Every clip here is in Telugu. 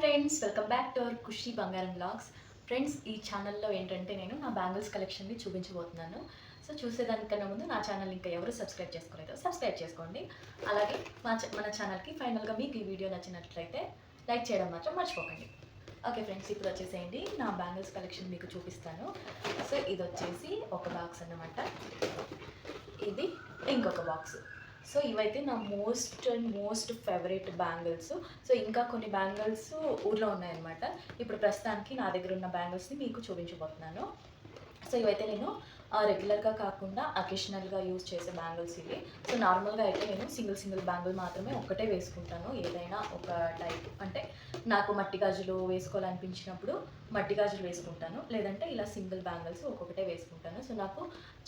Friends, welcome back to our Khushi Bangaram blogs. Friends, ఈ ఛానల్లో ఏంటంటే నేను నా బ్యాంగిల్స్ కలెక్షన్ని చూపించబోతున్నాను. సో చూసేదానికన్నా ముందు నా ఛానల్ ఇంకా ఎవరు సబ్స్క్రైబ్ చేసుకోలేదో సబ్స్క్రైబ్ చేసుకోండి. అలాగే మన ఛానల్కి ఫైనల్గా మీకు ఈ వీడియో నచ్చినట్లయితే లైక్ చేయడం మాత్రం మర్చిపోకండి. ఓకే ఫ్రెండ్స్, ఇప్పుడు వచ్చేసేయండి నా బ్యాంగిల్స్ కలెక్షన్ మీకు చూపిస్తాను. సో ఇది వచ్చేసి ఒక బాక్స్ అన్నమాట, ఇది ఇంకొక బాక్స్. సో ఇవైతే నా మోస్ట్ ఫేవరెట్ బ్యాంగిల్స్. సో ఇంకా కొన్ని బ్యాంగిల్స్ ఊర్లో ఉన్నాయన్నమాట. ఇప్పుడు ప్రస్తుతానికి నా దగ్గర ఉన్న బ్యాంగిల్స్ని మీకు చూపించబోతున్నాను. సో ఇవైతే నేను రెగ్యులర్గా కాకుండా అకేషనల్గా యూజ్ చేసే బ్యాంగిల్స్ ఇవి. సో నార్మల్గా అయితే నేను సింగిల్ బ్యాంగిల్ మాత్రమే ఒక్కటే వేసుకుంటాను. ఏదైనా ఒక టైప్ అంటే నాకు మట్టి గాజులు వేసుకోవాలనిపించినప్పుడు మట్టి గాజులు వేసుకుంటాను, లేదంటే ఇలా సింగిల్ బ్యాంగిల్స్ ఒక్కొక్కటే వేసుకుంటాను. సో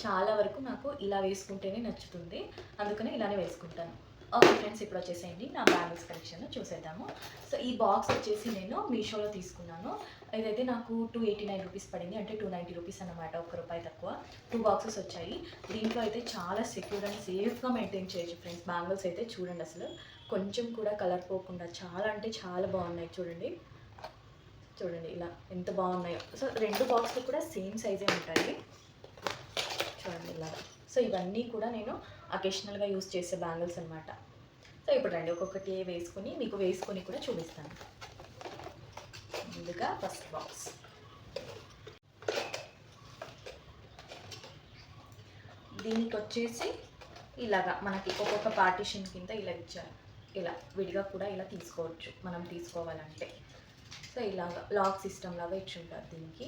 చాలా వరకు నాకు ఇలా వేసుకుంటేనే నచ్చుతుంది, అందుకని ఇలానే వేసుకుంటాను. ఓకే ఫ్రెండ్స్, ఇప్పుడు వచ్చేసేయండి నా బ్యాంగిల్స్ కలెక్షన్ చూసేద్దాము. సో ఈ బాక్స్ వచ్చేసి నేను మీషోలో తీసుకున్నాను. ఇదైతే నాకు 289 రూపీస్ పడింది, అంటే 290 రూపీస్ అన్నమాట, ₹1 తక్కువ. 2 బాక్సెస్ వచ్చాయి. దీంట్లో అయితే చాలా సెక్యూర్ అండ్ సేఫ్గా మెయింటైన్ చేయొచ్చు ఫ్రెండ్స్. బ్యాంగిల్స్ అయితే చూడండి, అసలు కొంచెం కూడా కలర్ పోకుండా చాలా అంటే చాలా బాగున్నాయి. చూడండి ఇలా ఎంత బాగున్నాయో. సో 2 బాక్స్లు కూడా సేమ్ సైజే ఉంటాయి. చూడండి ఇలా. సో ఇవన్నీ కూడా నేను అకేషనల్గా యూస్ చేసే బ్యాంగిల్స్ అనమాట. సో ఇప్పుడు రండి ఒక్కొక్కటి మీకు వేసుకొని కూడా చూపిస్తాను. ముందుగా ఫస్ట్ బాక్స్. దీనికి వచ్చేసి ఇలాగా మనకి ఒక్కొక్క పార్టీషన్ కింద ఇలా ఇచ్చారు. ఇలా విడిగా కూడా ఇలా తీసుకోవచ్చు మనం తీసుకోవాలంటే. సో ఇలాగా లాక్ సిస్టమ్ లాగా ఇచ్చుంటారు దీనికి.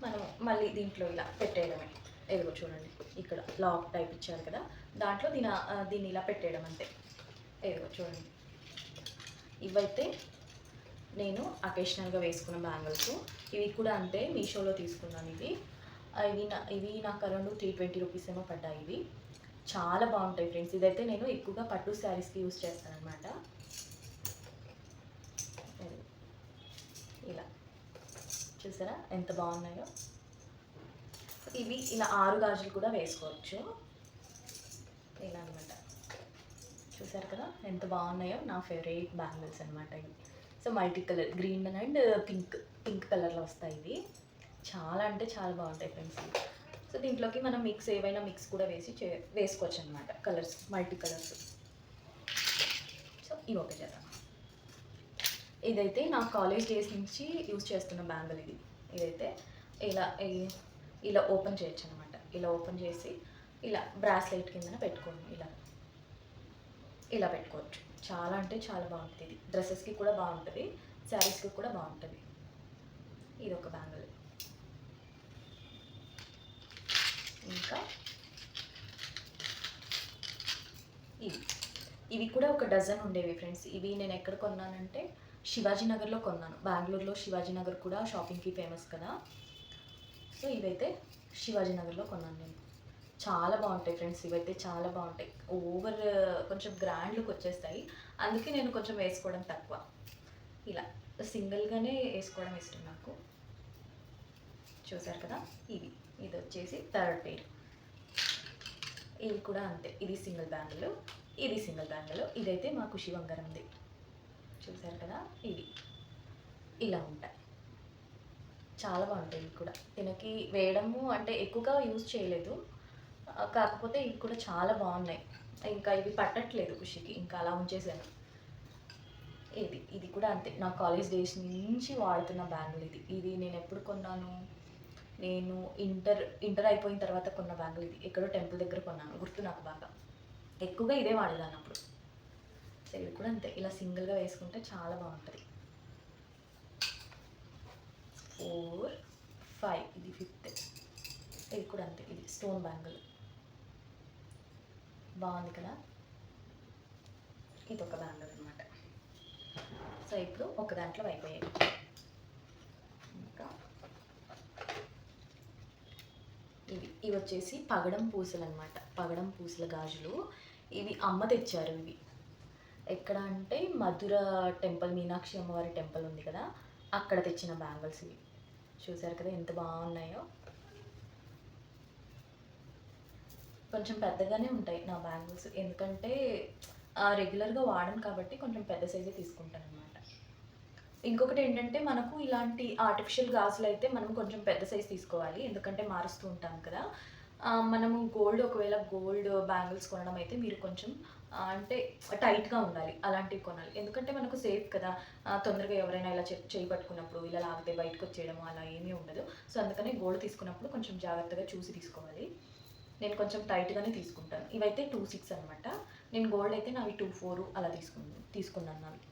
మనం మళ్ళీ దీంట్లో ఇలా పెట్టేయడమే. ఏదో చూడండి, ఇక్కడ లాక్ టైప్ ఇచ్చారు కదా, దాంట్లో దీన్ని ఇలా పెట్టేయడం అంతే. ఏదో చూడండి, ఇవైతే నేను అకేషనల్గా వేసుకున్న బ్యాంగిల్స్. ఇవి కూడా అంతే, మీషోలో తీసుకున్నాను. ఇవి నాకు అరౌండ్ 320 రూపీస్ ఏమో పడ్డాయి. ఇవి చాలా బాగుంటాయి ఫ్రెండ్స్. ఇదైతే నేను ఎక్కువగా పట్టు శారీస్కి యూజ్ చేస్తాను అనమాట. ఇలా చూసారా ఎంత బాగున్నాయో. ఇవి ఇలా 6 గాజులు కూడా వేసుకోవచ్చు, ఇలా అనమాట. చూసారు కదా ఎంత బాగున్నాయో. నా ఫేవరెట్ బ్యాంగిల్స్ అనమాట ఇవి. So multi colour, green and pink కలర్లో వస్తాయి ఇవి. చాలా అంటే చాలా బాగుంటాయి ఫ్రెండ్స్. సో దీంట్లోకి మనం ఏవైనా మిక్స్ కూడా వేసుకోవచ్చు అనమాట, కలర్స్, మల్టీ కలర్స్. సో ఇవి ఒక జత. ఇదైతే నా కాలేజ్ డేస్ నుంచి యూజ్ చేస్తున్న బ్యాంగిల్ ఇది. ఇదైతే ఇలా ఓపెన్ చేయొచ్చు అనమాట. ఇలా ఓపెన్ చేసి ఇలా బ్రాస్లెట్ కింద పెట్టుకోండి. ఇలా పెట్టుకోవచ్చు. చాలా అంటే చాలా బాగుంటుంది. ఇది డ్రెస్సెస్కి కూడా బాగుంటుంది, శారీస్కి కూడా బాగుంటుంది. ఇది ఒక బ్యాంగిల్. ఇంకా ఇవి కూడా ఒక డజన్ ఉండేవి ఫ్రెండ్స్. ఇవి నేను ఎక్కడ కొన్నానంటే శివాజీనగర్లో కొన్నాను. బెంగళూరులో శివాజీనగర్ కూడా షాపింగ్కి ఫేమస్ కదా. సో ఇవైతే శివాజీనగర్లో కొన్నాను నేను. చాలా బాగుంటాయి ఫ్రెండ్స్, ఇవైతే చాలా బాగుంటాయి. కొంచెం గ్రాండ్ లుక్ వచ్చేస్తాయి, అందుకే నేను కొంచెం వేసుకోవడం తక్కువ. ఇలా సింగిల్గానే వేసుకోవడం ఇష్టం నాకు. చూసారు కదా, ఇది వచ్చేసి థర్డ్ పేర్. ఇవి కూడా అంతే, ఇది సింగిల్ బ్యాంగిల్. ఇదైతే మా ఖుషి బంగారంది. చూసారు కదా, ఇలా ఉంటాయి. చాలా బాగుంటాయి. ఇవి కూడా దీనికి వేయడము అంటే ఎక్కువగా యూజ్ చేయలేదు, కాకపోతే ఇవి కూడా చాలా బాగున్నాయి. ఇంకా ఇవి పట్టట్లేదు ఖుషికి, ఇంకా అలా ఉంచేసాను. ఇది కూడా అంతే, నా కాలేజ్ డేస్ నుంచి వాడుతున్న బ్యాంగిల్ ఇది నేను ఎప్పుడు కొన్నాను, నేను ఇంటర్ అయిపోయిన తర్వాత కొన్న బ్యాంగిల్ ఇది. ఎక్కడో టెంపుల్ దగ్గర కొన్నాను, గుర్తు నాకు బాగా. ఎక్కువగా ఇదే వాడేదాన్ని అప్పుడు. సో ఇది కూడా అంతే, ఇలా సింగిల్గా వేసుకుంటే చాలా బాగుంటుంది. 4, 5, ఇది 5th. ఇది కూడా అంతే, ఇది స్టోన్ బ్యాంగిల్. బాగుంది కదా. ఇది ఒక బ్యాంగిల్ అనమాట. సో ఇప్పుడు ఒక దాంట్లో అయిపోయాయి. ఇంకా ఇవి వచ్చేసి పగడం పూసలు అనమాట, పగడం పూసల గాజులు. ఇవి అమ్మ తెచ్చారు. ఇవి ఎక్కడ అంటే మధుర టెంపుల్, మీనాక్షి అమ్మవారి టెంపుల్ ఉంది కదా, అక్కడ తెచ్చిన బ్యాంగిల్స్ ఇవి. చూసారు కదా ఎంత బాగున్నాయో. కొంచెం పెద్దగానే ఉంటాయి నా బ్యాంగిల్స్, ఎందుకంటే రెగ్యులర్గా వాడను కాబట్టి కొంచెం పెద్ద సైజే తీసుకుంటాను అనమాట. ఇంకొకటి ఏంటంటే మనకు ఇలాంటి ఆర్టిఫిషియల్ గాజులు అయితే మనం కొంచెం పెద్ద సైజ్ తీసుకోవాలి, ఎందుకంటే మారుస్తూ ఉంటాం కదా. మనము ఒకవేళ గోల్డ్ బ్యాంగిల్స్ కొనడం అయితే మీరు కొంచెం అంటే టైట్గా ఉండాలి, అలాంటివి కొనాలి, ఎందుకంటే మనకు సేఫ్ కదా. తొందరగా ఎవరైనా ఇలా చేయి పట్టుకున్నప్పుడు ఇలా లాగితే బయటకు వచ్చేయడము అలా ఏమీ ఉండదు. సో అందుకని గోల్డ్ తీసుకున్నప్పుడు కొంచెం జాగ్రత్తగా చూసి తీసుకోవాలి. నేను కొంచెం టైట్గానే తీసుకుంటాను. ఇవైతే 2.6 అనమాట. నేను గోల్డ్ అయితే నావి 2.4 అలా తీసుకున్నాను నావి.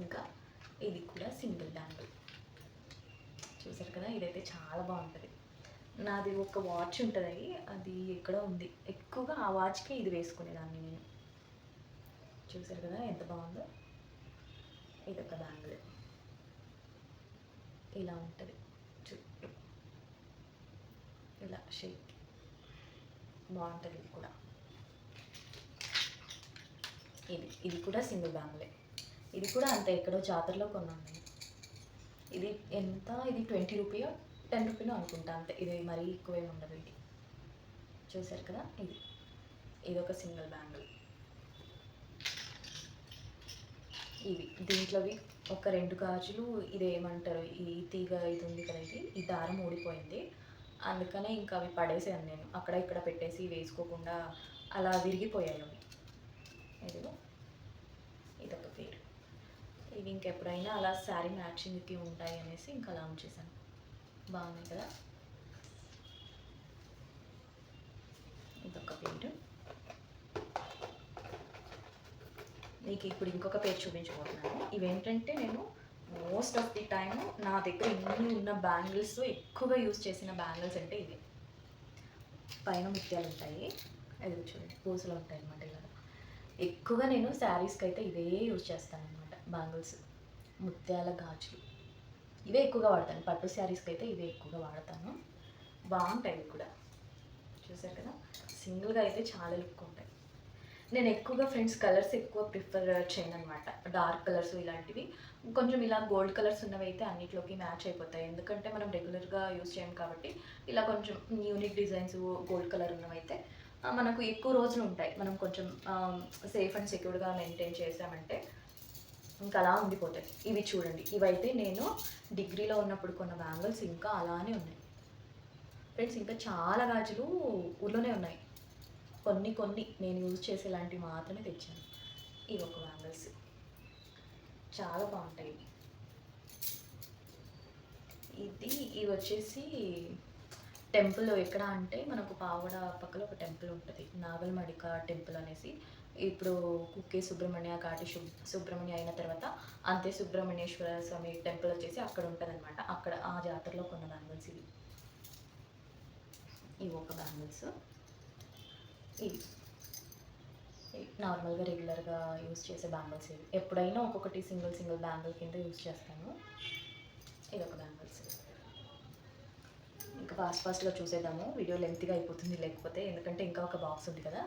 ఇంకా ఇది కూడా సింగిల్ బ్యాంగిల్, చూసారు కదా. ఇదైతే చాలా బాగుంటుంది. నాది ఒక వాచ్ ఉంటుంది, అది ఎక్కడో ఉంది, ఎక్కువగా ఆ వాచ్కి ఇది వేసుకునేదాన్ని నేను. చూసారు కదా ఎంత బాగుందో. ఇదొక బ్యాంగిల్ ఇలా ఉంటుంది చుట్టూ, ఇలా షేక్ బాగుంటుంది. ఇది కూడా ఇది కూడా సింగిల్ బ్యాంగిలే. ఇది కూడా అంతే, ఎక్కడో జాతరలో కొన్నాను నేను. ఇది ఎంత, ఇది 20 రూపీయో 10 రూపీనో అనుకుంటా అంతే. ఇది మరీ ఎక్కువేమి ఉండదు. ఇది చూసారు కదా. ఇదొక సింగిల్ బ్యాంగిల్. దీంట్లోవి ఒక 2 గాజులు, ఇదేమంటారు ఈ తీగ ఇది ఉంది కదా, ఈ దారం ఊడిపోయింది, అందుకనే ఇంకా అవి పడేసాను నేను. అక్కడ ఇక్కడ పెట్టేసి వేసుకోకుండా అలా విరిగిపోయాయి అవి. ఇదొక పేరు. ఇవి ఇంకెప్పుడైనా అలా శారీ మ్యాచింగ్కి ఉంటాయి అనేసి ఇంకా అలా ఉంచేసాను. బాగున్నాయి కదా. ఇదొక పేరు. మీకు ఇప్పుడు ఇంకొక పేరు చూపించబోతున్నాను. ఇవేంటంటే నేను మోస్ట్ ఆఫ్ ది టైమ్ నా దగ్గర ఇన్ని ఉన్న బ్యాంగిల్స్ ఎక్కువగా యూజ్ చేసిన బ్యాంగిల్స్ అంటే ఇవి. పైన ముత్యాలు ఉంటాయి, అది చూడండి పూసలు ఉంటాయి అన్నమాట. ఇలా ఎక్కువగా నేను శారీస్కి అయితే ఇవే యూజ్ చేస్తాను అనమాట. బ్యాంగిల్స్, ముత్యాల గాజులు ఇవే ఎక్కువగా వాడతాను. పట్టు శారీస్కి అయితే ఇవే ఎక్కువగా వాడతాను. బాగుంటాయి ఇవి కూడా. చూసారు కదా, సింగిల్గా అయితే చాలా లుక్ ఉంటాయి. నేను ఎక్కువగా ఫ్రెండ్స్ కలర్స్ ఎక్కువ ప్రిఫర్ చేయను అనమాట. డార్క్ కలర్స్ ఇలాంటివి, కొంచెం ఇలా గోల్డ్ కలర్స్ ఉన్నవి అయితే అన్నిట్లోకి మ్యాచ్ అయిపోతాయి, ఎందుకంటే మనం రెగ్యులర్గా యూజ్ చేయం కాబట్టి. ఇలా కొంచెం యూనిక్ డిజైన్స్ గోల్డ్ కలర్ ఉన్నవైతే మనకు ఎక్కువ రోజులు ఉంటాయి. మనం కొంచెం సేఫ్ అండ్ సెక్యూర్గా మెయింటైన్ చేసామంటే ఇంకా అలా ఉండిపోతాయి. ఇవి చూడండి, ఇవైతే నేను డిగ్రీలో ఉన్నప్పుడు కొన్న బ్యాంగిల్స్ ఇంకా అలానే ఉన్నాయి ఫ్రెండ్స్. ఇంకా చాలా గాజులు ఊళ్ళోనే ఉన్నాయి, కొన్ని నేను యూజ్ చేసేలాంటివి మాత్రమే తెచ్చాను. ఇవి ఒక బ్యాంగిల్స్ చాలా బాగుంటాయి. ఇవి వచ్చేసి టెంపుల్ ఎక్కడ అంటే మనకు పావడ పక్కన ఒక టెంపుల్ ఉంటుంది, నాగల్మడిక టెంపుల్ అనేసి. ఇప్పుడు కుక్కే సుబ్రహ్మణ్య, కాటి సుబ్రహ్మణ్య అయిన తర్వాత అంతే సుబ్రహ్మణ్యేశ్వర స్వామి టెంపుల్ వచ్చేసి అక్కడ ఉంటుంది అనమాట. అక్కడ ఆ జాతరలో కొన్న బ్యాంగిల్స్ ఇవి ఒక బ్యాంగిల్స్. ఇవి నార్మల్గా రెగ్యులర్గా యూజ్ చేసే బ్యాంగిల్స్. ఇవి ఎప్పుడైనా ఒక్కొక్కటి సింగిల్ బ్యాంగిల్ కింద యూజ్ చేస్తాను. ఇది ఒక బ్యాంగిల్స్. ఇంకా ఫాస్ట్గా చూసేద్దాము, వీడియో లెంత్గా అయిపోతుంది లేకపోతే, ఎందుకంటే ఇంకా ఒక బాక్స్ ఉంది కదా.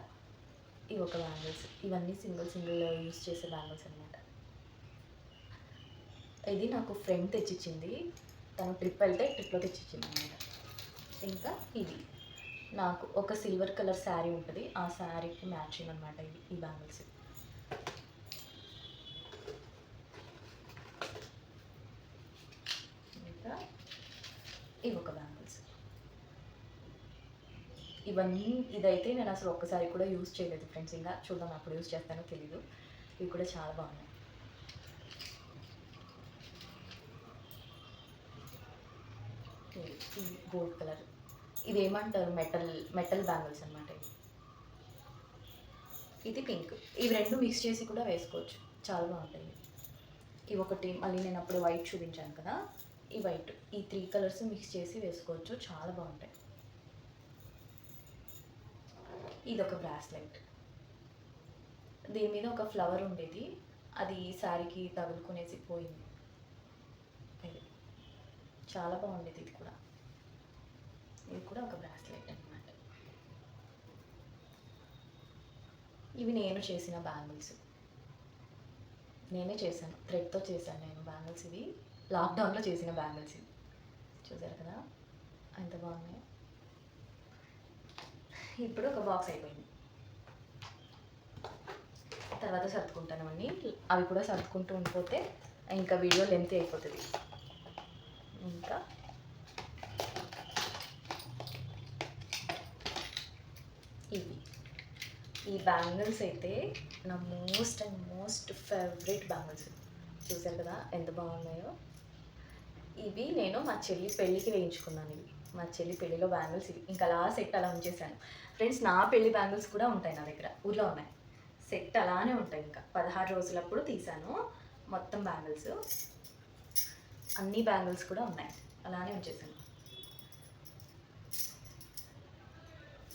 ఇవి ఒక బ్యాంగిల్స్. ఇవన్నీ సింగిల్ యూజ్ చేసే బ్యాంగిల్స్ అనమాట. ఇది నాకు ఫ్రెండ్ తెచ్చిచ్చింది, తను ట్రిప్ వెళ్తే ట్రిప్లో తెచ్చిచ్చింది అనమాట. ఇంకా ఇది నాకు ఒక సిల్వర్ కలర్ శారీ ఉంటుంది, ఆ శారీకి మ్యాచింగ్ అనమాట ఈ బ్యాంగిల్స్. ఇంకా ఇవి ఒక బ్యాంగిల్స్. ఇదైతే నేను అసలు ఒక్కసారి కూడా యూజ్ చేయలేదు ఫ్రెండ్స్. ఇంకా చూద్దాం అప్పుడు యూజ్ చేస్తానో తెలీదు. ఇవి కూడా చాలా బాగున్నాయి. ఇవి గోల్డ్ కలర్, ఇవి ఏమంటారు మెటల్ బ్యాంగిల్స్ అనమాట. ఇది పింక్. ఇవి రెండు మిక్స్ చేసి కూడా వేసుకోవచ్చు, చాలా బాగుంటాయి. ఇవి ఒకటి, మళ్ళీ నేను అప్పుడు వైట్ చూపించాను కదా, ఈ వైట్, ఈ 3 కలర్స్ మిక్స్ చేసి వేసుకోవచ్చు, చాలా బాగుంటాయి. ఇది ఒక బ్రాస్లెట్, దీని మీద ఒక ఫ్లవర్ ఉండేది, అది శారీకి తగులుకునేసి పోయింది. ఇది చాలా బాగుండేది. ఇది కూడా ఒక బ్రాస్లెట్ అనమాట. ఇవి నేను చేసిన బ్యాంగిల్స్, నేనే చేశాను, థ్రెడ్తో చేశాను నేను బ్యాంగిల్స్. ఇవి లాక్డౌన్లో చేసిన బ్యాంగిల్స్. ఇవి చూసారు కదా ఎంత బాగున్నాయి. ఇప్పుడు ఒక బాక్స్ అయిపోయింది. తర్వాత సర్దుకుంటాను అన్నీ. అవి కూడా సర్దుకుంటూ ఉండిపోతే ఇంకా వీడియో లెంత్ అయిపోతుంది. ఇంకా ఇవి ఈ బ్యాంగిల్స్ అయితే నా most and most favourite bangles. చూసారు కదా ఎంత బాగున్నాయో. ఇవి నేను మా చెల్లి పెళ్ళికి వేయించుకున్నాను. ఇవి మా చెల్లి పెళ్ళిలో బ్యాంగిల్స్ ఇవి. ఇంకా అలా సెట్ అలా ఉంచేసాను. ఫ్రెండ్స్, నా పెళ్లి బ్యాంగిల్స్ కూడా ఉంటాయి నా దగ్గర, ఊర్లో ఉన్నాయి. సెట్ అలానే ఉంటాయి. ఇంకా 16 రోజులప్పుడు తీసాను మొత్తం బ్యాంగిల్స్. అన్ని బ్యాంగిల్స్ కూడా ఉన్నాయి, అలానే ఉంచేసాను.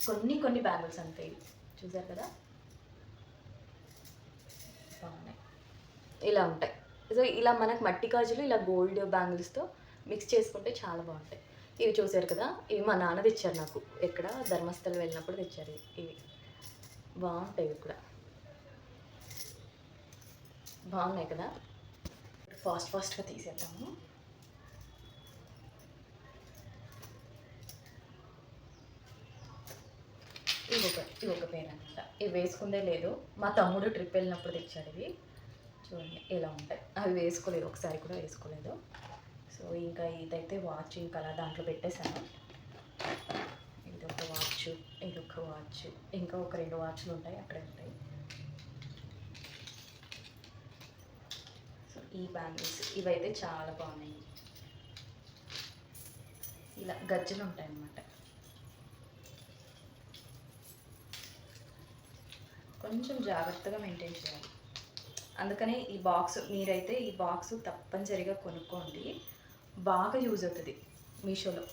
కొన్ని బ్యాంగిల్స్ అంతే. ఇవి చూసారు కదా బాగున్నాయి, ఇలా ఉంటాయి. సో ఇలా మనకు మట్టి గాజులు ఇలా గోల్డ్ బ్యాంగిల్స్తో మిక్స్ చేసుకుంటే చాలా బాగుంటాయి. ఇవి చూసారు కదా, ఇవి మా నాన్న తెచ్చారు నాకు, ఎక్కడ ధర్మస్థలం వెళ్ళినప్పుడు తెచ్చారు. ఇవి బాగుంటాయి, ఇవి కూడా బాగున్నాయి కదా. ఫాస్ట్గా తీసేద్దాము. ఇవి ఒక పేరు అనమాట. ఇవి వేసుకుందే లేదు, మా తమ్ముడు ట్రిప్ వెళ్ళినప్పుడు తెచ్చాడు. ఇవి చూడండి ఎలా ఉంటాయి. అవి వేసుకోలేదు, ఒకసారి కూడా వేసుకోలేదు. సో ఇంకా ఇదైతే వాచ్, ఇంకా అలా దాంట్లో పెట్టేశాను. ఇదొక వాచ్, ఇదొక వాచ్, ఇంకా ఒక 2 వాచ్లు ఉంటాయి, అక్కడే ఉంటాయి. సో ఈ బ్యాంగిల్స్ ఇవైతే చాలా బాగున్నాయి. ఇలా గజ్జలు ఉంటాయి అన్నమాట. కొంచెం జాగ్రత్తగా మెయింటైన్ చేయాలి. అందుకనే ఈ బాక్స్, మీరైతే ఈ బాక్స్ తప్పనిసరిగా కొనుక్కోండి, బాగా యూజ్ అవుతుంది. మీషోలో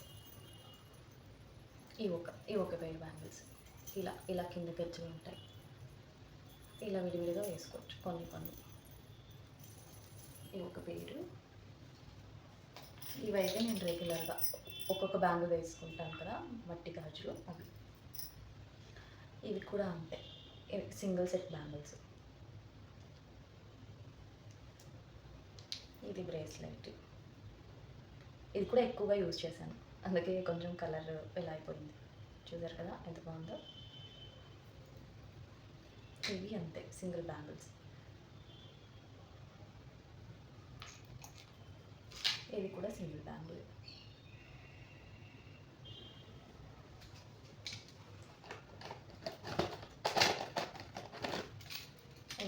ఈ ఒక పేరు బ్యాంగిల్స్ ఇలా కింద గజ్జలు ఉంటాయి. ఇలా విడివిడిగా వేసుకోవచ్చు కొన్ని. ఈ ఒక పేరు. ఇవైతే నేను రెగ్యులర్గా ఒక్కొక్క బ్యాంగిల్ వేసుకుంటాను కదా, మట్టి గాజులు అవి. ఇవి కూడా అంతే, సింగిల్ సెట్ బ్యాంగిల్స్. ఇది బ్రేస్లెట్. ఇది కూడా ఎక్కువగా యూజ్ చేశాను, అందుకే కొంచెం కలర్ ఇలా అయిపోయింది. చూసారు కదా ఎంత బాగుందో. ఇవి అంతే సింగిల్ బ్యాంగిల్స్. ఇది కూడా సింగిల్ బ్యాంగిల్.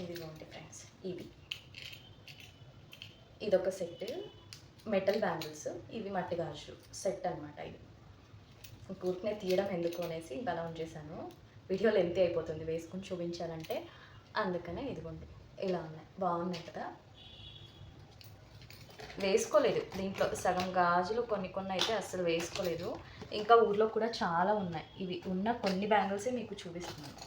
ఇదిగోండి ఫ్రెండ్స్, ఇదొక సెట్ మెటల్ బ్యాంగిల్స్. ఇవి మట్టి గాజు సెట్ అనమాట. ఇది కూర్చునే తీయడం ఎందుకు అనేసి ఇంకా అలా ఉంచేసాను. వీడియో లెంత్ అయిపోతుంది వేసుకుని చూపించాలంటే, అందుకనే ఇదిగోండి ఇలా ఉన్నాయి. బాగున్నాయి కదా. వేసుకోలేదు దీంట్లో, సగం గాజులు కొన్ని అయితే అస్సలు వేసుకోలేదు. ఇంకా ఊర్లో కూడా చాలా ఉన్నాయి. ఇవి ఉన్న కొన్ని బ్యాంగిల్సే మీకు చూపిస్తున్నాను.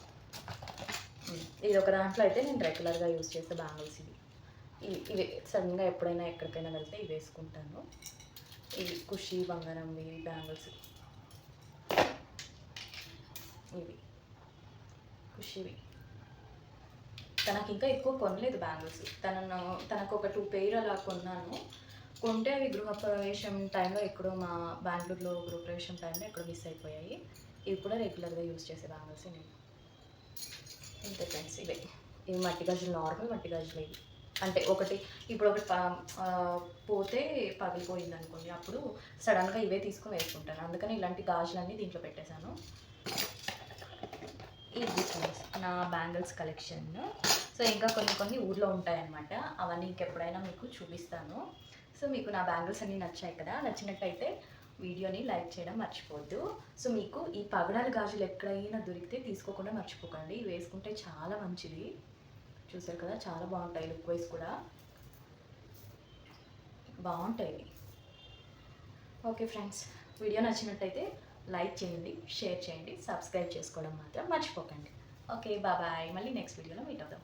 ఇది ఒక దాంట్లో అయితే నేను రెగ్యులర్గా యూజ్ చేసే బ్యాంగిల్స్. ఇవి సడన్గా ఎప్పుడైనా ఎక్కడికైనా వెళ్తే ఇవి వేసుకుంటాను. ఇవి ఖుషి బంగారం ఇవి బ్యాంగిల్స్. ఇవి ఖుషివి. తనకి ఇంకా ఎక్కువ కొనలేదు బ్యాంగిల్స్. తనకు ఒక 2 పెయిర్ అలా కొన్నాను. కొంటే అవి గృహప్రవేశం టైంలో ఎక్కడో, మా బెంగళూరులో గృహప్రవేశం టైంలో ఎక్కడో మిస్ అయిపోయాయి. ఇవి కూడా రెగ్యులర్గా యూజ్ చేసే బ్యాంగిల్స్ నేను. ఇంతే ఫ్రెండ్స్, ఇవి మట్టి గాజులు, నార్మల్ మట్టి గాజులు. ఇవి అంటే ఒకటి పోతే పగిలిపోయింది అనుకోండి, అప్పుడు సడన్గా ఇవే తీసుకొని వేసుకుంటాను. అందుకని ఇలాంటి గాజులన్నీ దీంట్లో పెట్టేశాను. ఇది నా బ్యాంగిల్స్ కలెక్షన్. సో ఇంకా కొన్ని ఊర్లో ఉంటాయన్నమాట, అవన్నీ ఇంకెప్పుడైనా మీకు చూపిస్తాను. సో మీకు నా బ్యాంగిల్స్ అన్నీ నచ్చాయి కదా, నచ్చినట్టయితే వీడియోని లైక్ చేయడం మర్చిపోవద్దు. సో మీకు ఈ పగడాల గాజులు ఎక్కడైనా దొరికితే తీసుకోకుండా మర్చిపోకండి, వేసుకుంటే చాలా మంచిది. చూసారు కదా చాలా బాగుంటాయి, లుక్ వైజ్ కూడా బాగుంటాయి. ఓకే ఫ్రెండ్స్, వీడియో నచ్చినట్టయితే లైక్ చేయండి, షేర్ చేయండి, సబ్స్క్రైబ్ చేసుకోవడం మాత్రం మర్చిపోకండి. ఓకే బాయ్, మళ్ళీ నెక్స్ట్ వీడియోలో మీట్ అవుదాం.